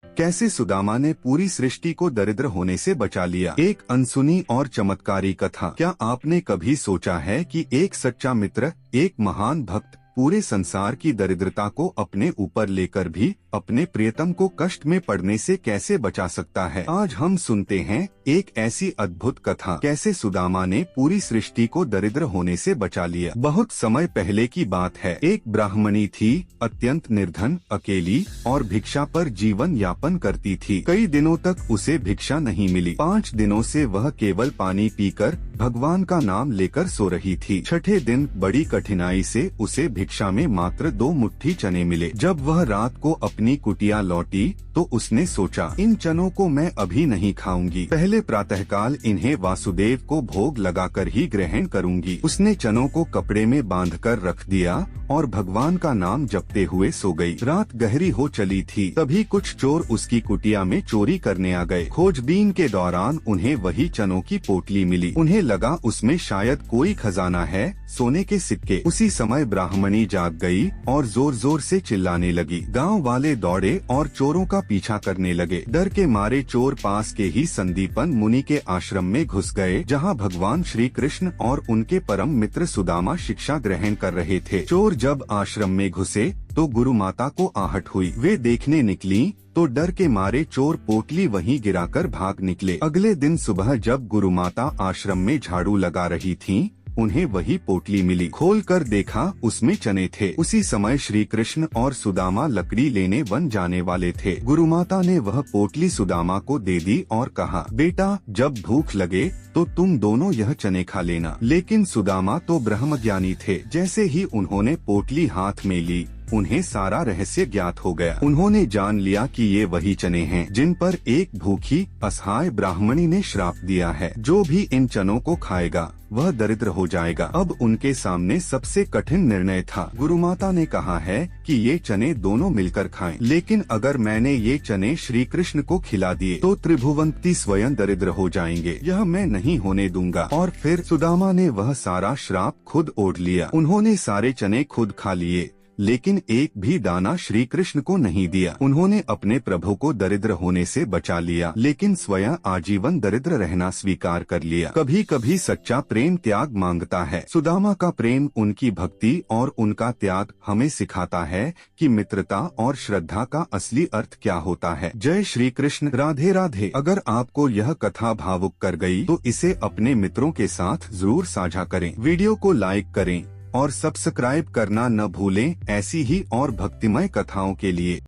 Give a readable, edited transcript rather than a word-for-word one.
कैसे सुदामा ने पूरी सृष्टि को दरिद्र होने से बचा लिया। एक अनसुनी और चमत्कारी कथा। क्या आपने कभी सोचा है कि एक सच्चा मित्र, एक महान भक्त पूरे संसार की दरिद्रता को अपने ऊपर लेकर भी अपने प्रियतम को कष्ट में पड़ने से कैसे बचा सकता है। आज हम सुनते हैं एक ऐसी अद्भुत कथा, कैसे सुदामा ने पूरी सृष्टि को दरिद्र होने से बचा लिया। बहुत समय पहले की बात है। एक ब्राह्मणी थी, अत्यंत निर्धन, अकेली और भिक्षा पर जीवन यापन करती थी। कई दिनों तक उसे भिक्षा नहीं मिली। 5 दिनों से वह केवल पानी पीकर भगवान का नाम लेकर सो रही थी। छठे दिन बड़ी कठिनाई से उसे भिक्षा में मात्र 2 मुट्ठी चने मिले। जब वह रात को अपनी कुटिया लौटी तो उसने सोचा, इन चनों को मैं अभी नहीं खाऊंगी, पहले प्रातःकाल इन्हें वासुदेव को भोग लगाकर ही ग्रहण करूंगी। उसने चनों को कपड़े में बांधकर रख दिया और भगवान का नाम जपते हुए सो गई। रात गहरी हो चली थी, तभी कुछ चोर उसकी कुटिया में चोरी करने आ गए। खोजबीन के दौरान उन्हें वही चनों की पोटली मिली। उन्हें लगा उसमें शायद कोई खजाना है, सोने के सिक्के। उसी समय ब्राह्मणी जाग गई और जोर जोर से चिल्लाने लगी। गांव वाले दौड़े और चोरों का पीछा करने लगे। डर के मारे चोर पास के ही संदीपन मुनि के आश्रम में घुस गए, जहां भगवान श्री कृष्ण और उनके परम मित्र सुदामा शिक्षा ग्रहण कर रहे थे। चोर जब आश्रम में घुसे तो गुरु माता को आहट हुई। वे देखने निकली तो डर के मारे चोर पोटली वहीं गिराकर भाग निकले। अगले दिन सुबह जब गुरु माता आश्रम में झाड़ू लगा रही थीं, उन्हें वही पोटली मिली। खोलकर देखा, उसमें चने थे। उसी समय श्री कृष्ण और सुदामा लकड़ी लेने वन जाने वाले थे। गुरु माता ने वह पोटली सुदामा को दे दी और कहा, बेटा जब भूख लगे तो तुम दोनों यह चने खा लेना। लेकिन सुदामा तो ब्रह्मज्ञानी थे। जैसे ही उन्होंने पोटली हाथ में ली, उन्हें सारा रहस्य ज्ञात हो गया। उन्होंने जान लिया कि ये वही चने हैं जिन पर एक भूखी असहाय ब्राह्मणी ने श्राप दिया है। जो भी इन चनों को खाएगा वह दरिद्र हो जाएगा। अब उनके सामने सबसे कठिन निर्णय था। गुरु माता ने कहा है कि ये चने दोनों मिलकर खाएं, लेकिन अगर मैंने ये चने श्री कृष्ण को खिला दिए तो त्रिभुवंती स्वयं दरिद्र हो जाएंगे। यह मैं नहीं होने दूंगा। और फिर सुदामा ने वह सारा श्राप खुद ओढ़ लिया। उन्होंने सारे चने खुद खा लिए, लेकिन एक भी दाना श्री कृष्ण को नहीं दिया। उन्होंने अपने प्रभु को दरिद्र होने से बचा लिया, लेकिन स्वयं आजीवन दरिद्र रहना स्वीकार कर लिया। कभी कभी सच्चा प्रेम त्याग मांगता है। सुदामा का प्रेम, उनकी भक्ति और उनका त्याग हमें सिखाता है कि मित्रता और श्रद्धा का असली अर्थ क्या होता है। जय श्री कृष्ण। राधे राधे। अगर आपको यह कथा भावुक कर गई तो इसे अपने मित्रों के साथ जरूर साझा करें। वीडियो को लाइक करें और सब्सक्राइब करना न भूलें ऐसी ही और भक्तिमय कथाओं के लिए।